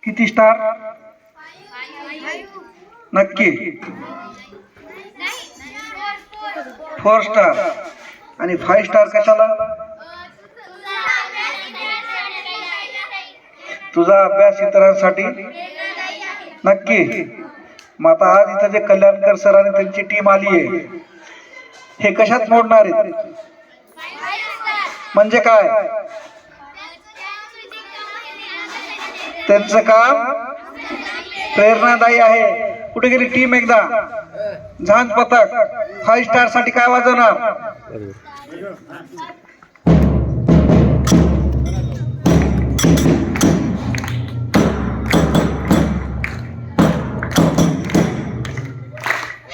किती स्टार? नक्की 4 स्टार. आणि 5 स्टार कशाला? तुझा अभ्यास इतरांसाठी. नक्की. मग आता आज इथं जे कल्याणकर सर आणि त्यांची टीम आली आहे, हे कशात मोडणार आहेत? म्हणजे काय? त्यांचं काम प्रेरणादायी आहे. कुठे गेली टीम? एकदा झांज पथक 5 स्टार साठी काय वाजवणार?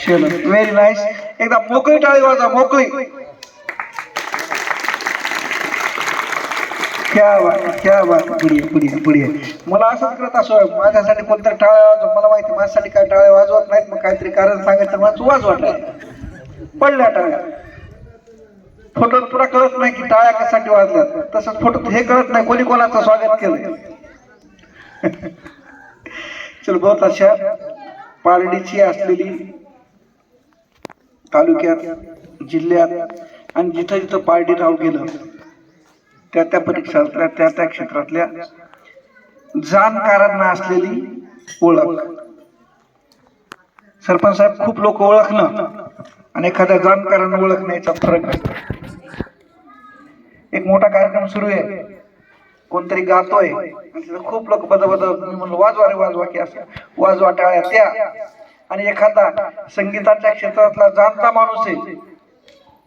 Very nice. एकदा मोकळी टाळी वाजवा, मोकळी. क्या बात, क्या बात. पुढे पुढे पुढे. मला असंच करत असो, माझ्यासाठी कोणतरी टाळ्या वाजव. मला माहिती माझ्यासाठी काय टाळ्या वाजवत नाहीत, मग काहीतरी कारण सांगायचं मला, तू वाजवा टाळ्या. पडल्या टाळ्या. फोटो तुला कळत नाही की टाळ्या कशासाठी वाजल्यात, तसंच फोटो हे कळत नाही कोणी कोणाचं स्वागत केलं. चल, बहुत अच्छा. पारडीची असलेली तालुक्यात, जिल्ह्यात आणि जिथं जिथं पारडी नाव गेलं त्या त्या परीक्षातल्या त्या त्या क्षेत्रातल्या जाणकारांना असलेली ओळख. सरपंच साहेब, खूप लोक ओळखणं आणि एखाद्या जाणकारांना ओळखण्याचा फरक असतो. एक मोठा कार्यक्रम सुरू आहे, कोणतरी गातोय आणि तिथं खूप लोक बद मी म्हणलो वाजवा रे वाजवा, की असं वाजवा टाळ्या त्या. आणि एखादा संगीताच्या क्षेत्रातला जाणता माणूस आहे,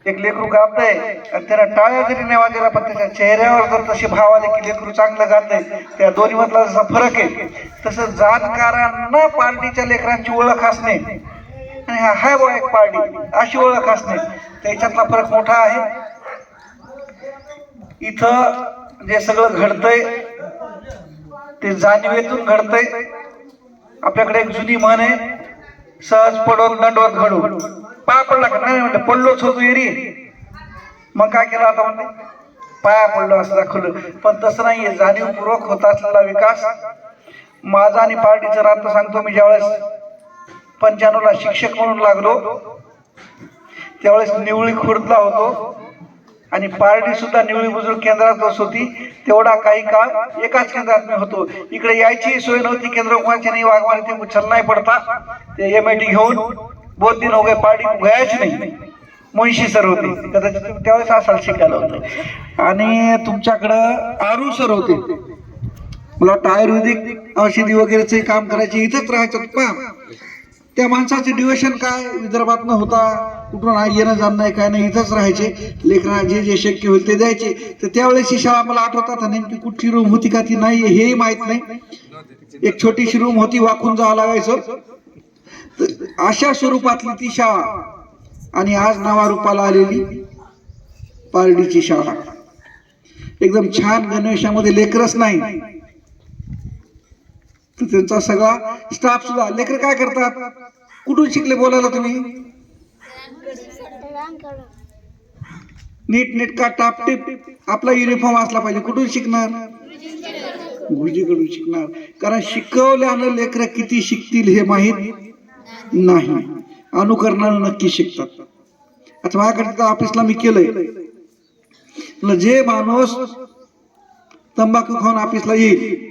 एक लेकरू गातय आणि त्याला टाळ्या जरी नाही वाजला पण त्याच्या चेहऱ्यावर जर तसे भाव आले की लेकरू चांगलं गातय, त्या दोन्ही मधला जसा फरक आहे तसं जाणकारांना पार्टीच्या लेकरांची ओळख असणे आणि हाय बा एक पार्टी अशी ओळख असणे, त्याच्यातला फरक मोठा आहे. इथं जे सगळं घडतंय ते जाणीवेतून घडतंय. आपल्याकडे एक जुनी म्हण आहे, सहज पडून दंडवत घडू. पाया पडला का? नाही म्हणते पडलोच होतो एरी. मग काय केलं आता? म्हणते पाया पडलो असं दाखवलं. पण तसं नाहीये. जाणीवपूर्वक होत असलेला विकास. माझा आणि पार्टीचं राहतं सांगतो मी. ज्यावेळेस 95ला शिक्षक म्हणून लागलो त्यावेळेस निवळी खुर्दला होतो आणि पार्टी सुद्धा निवळी बुजुर्ग केंद्रातच होती. तेवढा काही काळ एकाच केंद्रात मी होतो. इकडे यायची सोय नव्हती. केंद्र कोणाचे नाही, वाघमारे ते चल नाही पडता. ते MIT घेऊन 2 दिन हो गए पार्टी गयाच नाही. मुंशी सर होते, कदाचित तुम्ही त्यावेळेस असाल शिकायला होतं. आणि तुमच्याकडं आरू सर होते, मला वाटतं आयुर्वेदिक औषधी वगैरेचे काम करायचे, इथंच राहायचं. पा त्या माणसाचे ड्युरेशन काय विदर्भात न होता, कुठून येणं जाणं नाही काय नाही, इथंच राहायचे. लेकरांना जे जे शक्य होईल ते द्यायचे. तर त्यावेळेस ही शाळा मला आठवतात. नेमकी कुठची रूम होती का ती नाही हेही माहित नाही. एक छोटीशी रूम होती, वाकून जावं लागायचं. अशा स्वरूपातली ती शाळा आणि आज नावारूपाला आलेली पारडीची शाळा. एकदम छान गणवेशामध्ये लेकरच नाही तर त्यांचा सगळा स्टाफ सुद्धा. लेकर काय करतात? कुठून शिकले बोलायला तुम्ही? नीट नेटका टापटीप आपला युनिफॉर्म असला पाहिजे. कुठून शिकणार? गुरुजीकडून शिकणार. कारण शिकवल्यानं लेकर किती शिकतील हे माहीत नाही, अनुकरणानं नक्की शिकतात. आता माझ्याकडे ऑफिसला मी केलंय, जे माणूस तंबाखू खाऊन ऑफिसला येईल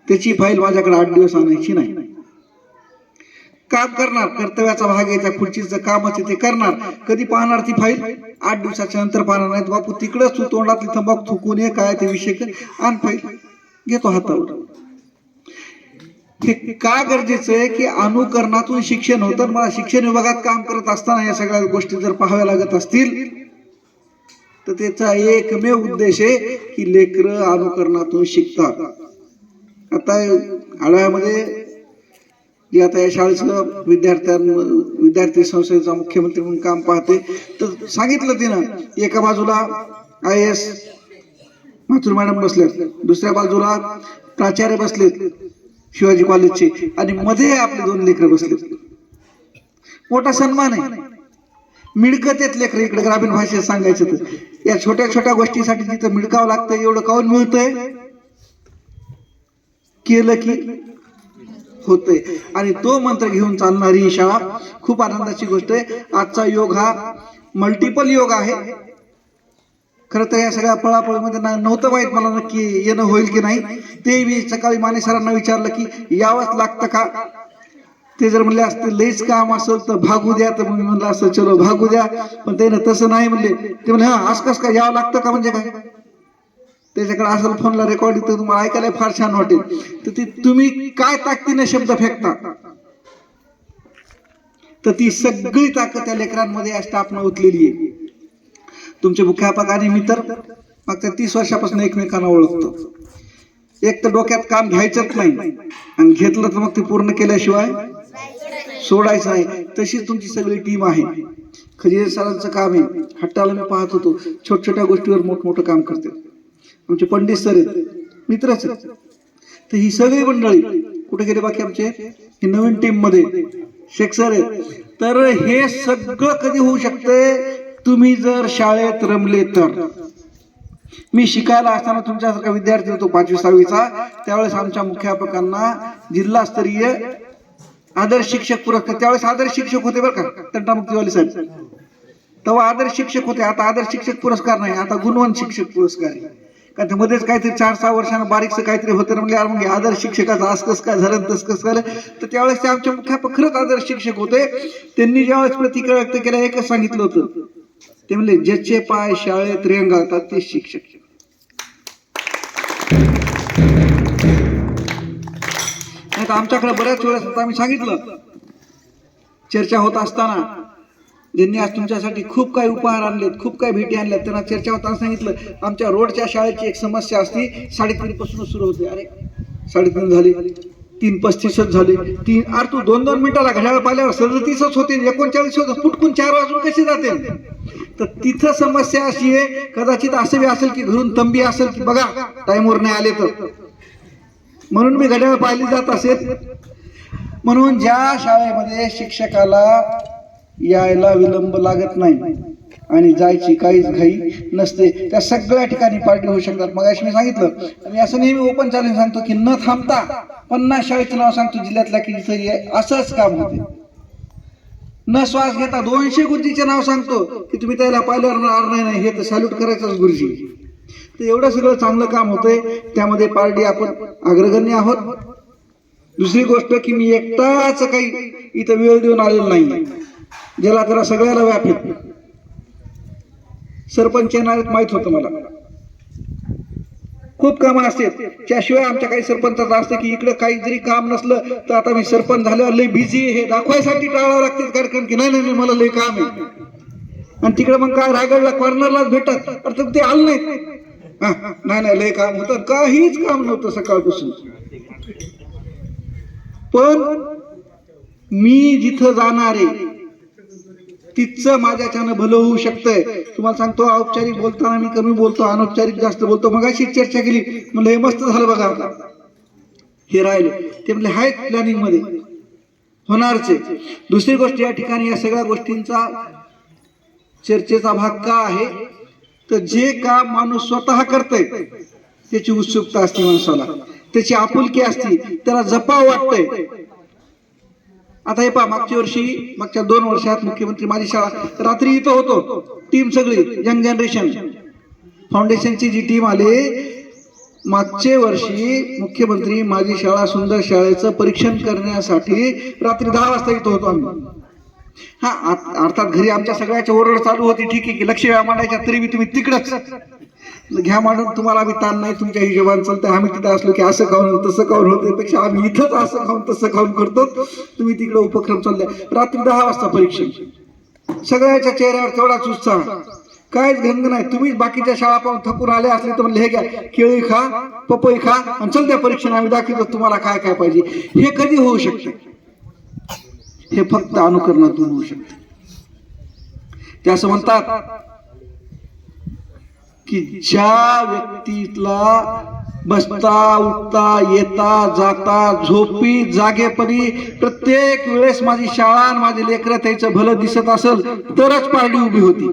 त्याची फाईल माझ्याकडे 8 दिवस आणायची नाही. काम करणार, कर्तव्याचा भाग आहे, त्या खुर्चीचं कामच आहे ते करणार. कधी पाहणार ती फाईल? 8 दिवसाच्या नंतर पाहणार. नाही बापू तिकडच तू तोंडातली तंबाखू थुकून ये, काय ते विषय कर, आण फाईल, घेतो हातावर. हे का गरजेचं आहे की अनुकरणातून शिक्षण होतं. मला शिक्षण विभागात काम करत असताना या सगळ्या गोष्टी जर पाहाव्या लागत असतील तर त्याचा एकमेव उद्देश आहे की लेकरं अनुकरणातून शिकतात. आता आळ्यामध्ये जे आता या शाळेचं विद्यार्थी संस्थेचा मुख्यमंत्री म्हणून काम पाहते, तर सांगितलं तिनं एका बाजूला IAS माथुर मॅडम बसलेत, दुसऱ्या बाजूला प्राचार्य बसलेत शिवाजी कॉलेजचे, आणि मध्ये आपले 2 लेकरं बसलेत. मोठा सन्मान आहे. मिळकत येत लेकरं. इकडे ग्रामीण भाषेत सांगायचं तर या छोट्या छोट्या गोष्टीसाठी तिथं मिळकावं लागतं. एवढं काऊन मिळतंय केलं की होतंय. आणि तो मंत्र घेऊन चालणारी ही शाळा खूप आनंदाची गोष्ट आहे. आजचा योग हा मल्टिपल योग आहे. खरं तर या सगळ्या पळापळीमध्ये नव्हतं माहीत मला नक्की येणं होईल की नाही. ते मी सकाळी माने सरांना विचारलं की यावंच लागतं का. ते जर म्हणले असते लईच काम असेल तर भागू द्या, तर मी म्हणलं असं चलो भागू द्या. पण ते तसं नाही म्हणले. ते म्हणले हा असं कसं काय यावं लागतं का म्हणजे काय. त्याच्याकडे असेल फोनला रेकॉर्डिंग तर तुम्हाला ऐकायला फार छान वाटेल. तर ती तुम्ही काय ताकदीने शब्द फेकता, तर ती सगळी ताकद त्या लेकरांमध्ये या स्टाफनं ओतलेली आहे. तुमचे मुख्याध्यापक आणि मी तर मागच्या 30 वर्षापासून एकमेकांना ओळखतो. एक तर डोक्यात काम घ्यायचंच नाही, आणि घेतलं तर मग ते पूर्ण केल्याशिवाय सोडायचं नाही. तशीच तुमची सगळी टीम आहे. खजिरे सरांचं काम आहे, हट्टाला मी पाहत होतो, छोट्या छोट्या गोष्टीवर मोठमोठं काम करते. आमचे पंडित सर आहेत, मित्रच आहेत. तर ही सगळी मंडळी कुठे गेले बाकी आमचे हे नवीन टीम मध्ये शेख सर आहेत. तर हे सगळं कधी होऊ शकते तुम्ही जर शाळेत रमले तर. मी शिकायला असताना तुमच्यासारखा विद्यार्थी होतो 5वी 6वीचा, त्यावेळेस आमच्या मुख्याध्यापकांना जिल्हास्तरीय आदर्श शिक्षक पुरस्कार, त्यावेळेस आदर्श शिक्षक होते बरं का तंटामुक्तीवाले साहेब, तेव्हा आदर्श शिक्षक होते. आता आदर्श शिक्षक पुरस्कार नाही, आता गुणवंत शिक्षक पुरस्कार आहे. कारण मध्येच काहीतरी 4-6 वर्षांना बारीकचं काहीतरी होतं ना, म्हणजे मग आदर्श शिक्षकाचं असं कसं काय झालं तसं कसं झालं. तर त्यावेळेस ते आमचे मुख्याध्यापक खरंच आदर्श शिक्षक होते. त्यांनी ज्यावेळेस प्रतिक्रिया व्यक्त केल्या एकच सांगितलं होतं, ते म्हणले ज्याचे पाय शाळेत रेंगाळतात ते शिक्षक. नाही आमच्याकडे बऱ्याच वेळेस आम्ही सांगितलं, चर्चा होत असताना ज्यांनी आज तुमच्यासाठी खूप काही उपहार आणलेत, खूप काही भेटी आणल्यात, त्यांना चर्चा होताना सांगितलं आमच्या रोडच्या शाळेची एक समस्या असती, 3:30 पासून सुरू होते. अरे 3:30 झाले, 3:35 झाले, अरे तू 2-2 मिनिटाला घड्याळ पाहिल्यावर 37 होते, 39 होते, फुटकून 4 वाजून कसे जाते. तर तिथं समस्या अशी आहे, कदाचित असं बी असेल की घरून तंबी असेल की बघा टाइमवर नाही आले तर, म्हणून मी घड्याळ पाहिली जात असेल. म्हणून ज्या शाळेमध्ये शिक्षकाला यायला विलंब लागत नाही आणि जायची काहीच घाई नसते, त्या सगळ्या ठिकाणी पार्टी होऊ शकतात. मग मी सांगितलं, मी असं नेहमी ओपन चॅलेंज सांगतो की न थांबता 50 शाळेचं नाव सांगतो जिल्ह्यातल्या की जिथं असंच काम होते. न श्वास घेता 200 गुरुजीचे नाव सांगतो की तुम्ही त्याला पाहिल्यावर नाही हे तर सॅल्यूट करायचंच गुरुजी. तर एवढं सगळं चांगलं काम होतंय, त्यामध्ये पार्टी आपण अग्रगण्य आहोत. दुसरी गोष्ट की मी एकटाच काही इथं वेळ देऊन आलेलो नाही, ज्याला त्याला सगळ्याला व्यापित सरपंच येणार माहित होतं मला. खूप कामं असतात, त्याशिवाय आमच्या काही सरपंचाचं असतं की इकडे काही जरी काम नसलं तर आता मी सरपंच झाल्यावर लय बिझी हे दाखवायसाठी टाळावं लागते कार्यक्रम की नाही मला लय काम आहे. आणि तिकडे मग काय रायगडला कॉर्नरलाच भेटत, तर ते आलं नाही नाही लय काम होतं, काहीच काम नव्हतं सकाळपासून. पण मी जिथं जाणार आहे तिथचं माझ्याच्यानं भलं होऊ शकतंय. तुम्हाला सांगतो, औपचारिक बोलताना मी कमी बोलतो, अनौपचारिक जास्त बोलतो. मग अशी चर्चा केली, म्हणलं हे मस्त झालं बघा, आता हे राहिले ते म्हणले हाय प्लॅनिंग मध्ये होणारच आहे. दुसरी गोष्ट, या ठिकाणी या सगळ्या गोष्टींचा चर्चेचा भाग का आहे, तर जे काम माणूस स्वतः करतय त्याची उत्सुकता असते माणसाला, त्याची आपुलकी असते, त्याला जपाव वाटतंय. आता हे पहा, मागच्या 2 वर्षात मुख्यमंत्री माझी शाळा, रात्री इथं होतो, टीम सगळी यंग जनरेशन फाउंडेशनची जी टीम आली, मागचे वर्षी मुख्यमंत्री माझी शाळा सुंदर शाळेचं परीक्षण करण्यासाठी रात्री 10 वाजता इथं होतो आम्ही. हा अर्थात घरी आमच्या सगळ्याच्या ओरड चालू होती, ठीक आहे की लक्ष वेळा मांडायच्या, तरी बी तुम्ही तिकडच घ्या मांडून, तुम्हाला आम्ही ताण नाही, तुमच्या हिशोबाने चालतंय. आम्ही तिथं असलो की असं खाऊन तसं खाऊन होते, पेक्षा आम्ही इथंच असं खाऊन तसं खाऊन करतो, तुम्ही तिकडे उपक्रम चालले. रात्री 10 वाजता परीक्षण, सगळ्याच्या चेहऱ्यावर तेवढाच उत्साह, काहीच गंग नाही. तुम्ही बाकीच्या शाळा पाहून थकून आले असले तर म्हणले हे घ्या, केळी खा, पपई खा आणि चल त्या परीक्षेने आम्ही दाखवतो तुम्हाला काय काय पाहिजे. हे कधी होऊ शकते? हे फक्त अनुकरणातून होऊ शकते. ते असं म्हणतात की ज्या व्यक्तीला बसता उठता येता जाता झोपी जागेपणी प्रत्येक वेळेस माझी शाळा आणि माझे लेकरं त्याचं भलं दिसत असेल तरच पारडी उभी होती.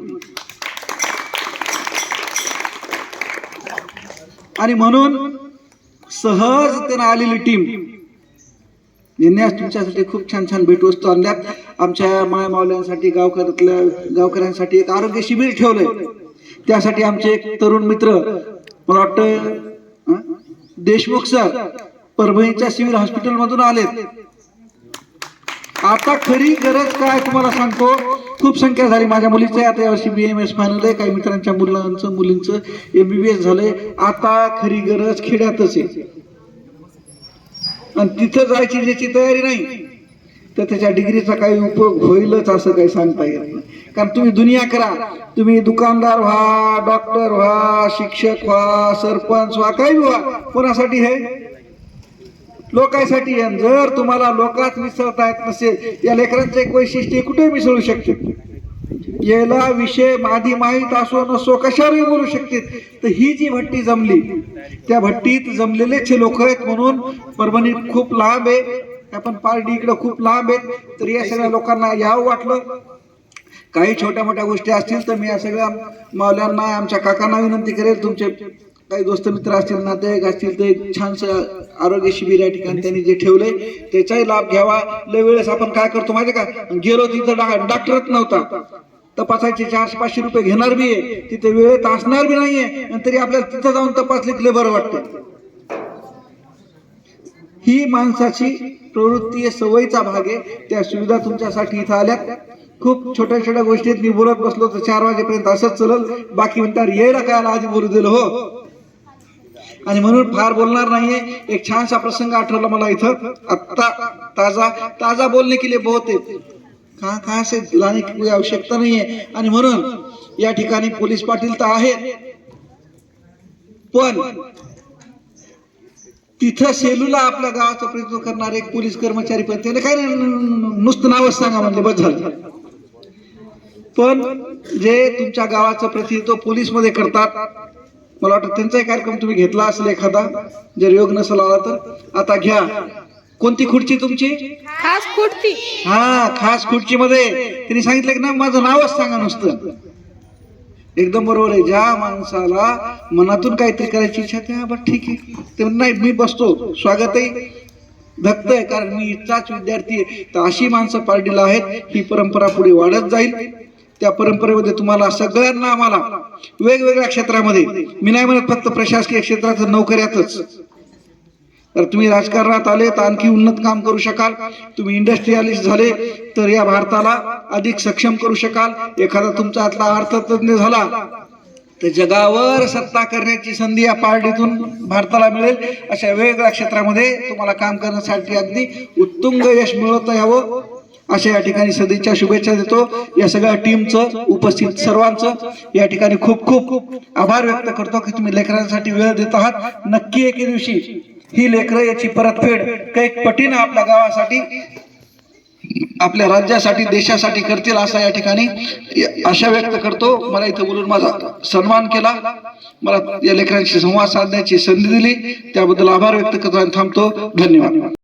आणि म्हणून सहजतेने आलेली टीम यांनी आज तुमच्यासाठी खूप छान छान भेटवस्तू आणल्यात. आमच्या मायमावल्यांसाठी गावकऱ्यांसाठी एक आरोग्य शिबिर ठेवलंय. त्यासाठी आमचे एक तरुण मित्र, मला वाटतं देशमुख सर, परभणीच्या सिव्हिल हॉस्पिटल मधून आलेत. आता खरी गरज काय तुम्हाला सांगतो, खूप संख्या झाली. माझ्या मुलीचं आता यावर्षी BAMS फायनल आहे, काही मित्रांच्या मुलींचं MBBS झालंय. आता खरी गरज खेड्यातच आहे आणि तिथं जायची ज्याची तयारी नाही तर त्याच्या डिग्रीचा काही उपयोग होईलच असं काही सांगता येत नाही. कारण तुम्ही दुनिया करा, तुम्ही दुकानदार व्हा, डॉक्टर व्हा, शिक्षक व्हा, सरपंच व्हा, काही व्हा, कोणासाठी हे लोकांसाठी. जर तुम्हाला लोकात मिसळता येत नसेल, या लेकरांचं एक वैशिष्ट्य कुठे मिसळू शकते, याला विषय आधी माहीत असो नसो कशावरही बोलू शकते. तर ही जी भट्टी जमली, त्या भट्टीत जमलेलेच हे लोक आहेत. म्हणून परभणी खूप लांब आहे, आपण पारडी इकडं खूप लांब आहेत, तर या सगळ्या लोकांना यावं वाटलं. काही छोट्या मोठ्या गोष्टी असतील तर मी या सगळ्या मावल्यांना, आमच्या काकांना विनंती करेल, तुमचे काही दोस्त मित्र असतील, नातेवाईक असतील, ते छानसं आरोग्य शिबिर या ठिकाणी त्यांनी जे ठेवले त्याचाही लाभ घ्यावा. लय वेळेस आपण काय करतो माहिती का, गेलो तिथं डॉक्टरच नव्हता, तपासायचे 400-500 रुपये घेणार बी आहे, तिथे वेळेत असणार बी नाहीये, तरी आपल्याला तिथं जाऊन तपासले बरं वाटतं. ही माणसाची प्रवृत्ती, सवयीचा भाग आहे. त्या सुविधा तुमच्यासाठी इथं आल्यात. खूप छोट्या छोट्या गोष्टीत मी बोलत बसलो तर 4 वाजेपर्यंत असंच चलल. बाकी म्हणतात यायला काय आधी बोलू दिलं हो, आणि म्हणून फार बोलणार नाहीये. एक छानसा प्रसंग आठवला मला इथं आत्ता, ताजा बोलणे के लिए बहुत है, कहाँ से लाने की कोई आवश्यकता नाहीये. आणि म्हणून या ठिकाणी पोलीस पाटील तर आहेत, पण तिथं सेलूला आपल्या गावाचं प्रतिनिधित्व करणारे एक पोलीस कर्मचारी, पण त्याने काय नुसतं नावच सांगा म्हणले बस झालं. पण जे तुमच्या गावाचं प्रतिनिधित्व पोलीस मध्ये करतात, मला वाटतं त्यांचाही कार्यक्रम तुम्ही घेतला असेल एखादा, जर योग नसेल आला तर आता घ्या. कोणती खुर्ची तुमची? खास खुर्ची. हा, खास खुर्ची मध्ये त्यांनी सांगितलं की ना माझं नावच सांगा नुसतं. एकदम बरोबर आहे. ज्या माणसाला मनातून काहीतरी करायची इच्छा, त्या बरं ठीक आहे, ते नाही मी बसतो, स्वागतही धकतंय, कारण मी इथचाच विद्यार्थी आहे. तर अशी माणसं पार्टीला आहेत. ही परंपरा पुढे वाढत जाईल. त्या परंपरेमध्ये तुम्हाला सगळ्यांना, आम्हाला वेगवेगळ्या क्षेत्रामध्ये, मी नाही म्हणत फक्त प्रशासकीय क्षेत्रात नोकऱ्यातच, तर तुम्ही राजकारणात आले तर आणखी उन्नत काम करू शकाल. तुम्ही इंडस्ट्रियलिस्ट झाले तर या भारताला अधिक सक्षम करू शकाल. एखादा तुमचा आतला अर्थतज्ञ झाला तर जगावर सत्ता करण्याची संधी या पार्टीतून भारताला मिळेल. अशा वेगवेगळ्या क्षेत्रामध्ये तुम्हाला काम करण्यासाठी अगदी उत्तुंग यश मिळवता यावं अशा या ठिकाणी सदिच्छा, शुभेच्छा देतो. या सगळ्या टीमचं, उपस्थित सर्वांचं या ठिकाणी खूप खूप आभार व्यक्त करतो की तुम्ही लेकरांसाठी वेळ देत आहात. नक्की एके दिवशी ही लेकरं याची परतफेड कैक पटीनं आपल्या गावासाठी, आपल्या राज्यासाठी, देशासाठी करतील असा या ठिकाणी आशा व्यक्त करतो. मला इथं बोलून माझा सन्मान केला, मला या लेकरांशी संवाद साधण्याची संधी दिली, त्याबद्दल आभार व्यक्त करतो आणि थांबतो. धन्यवाद.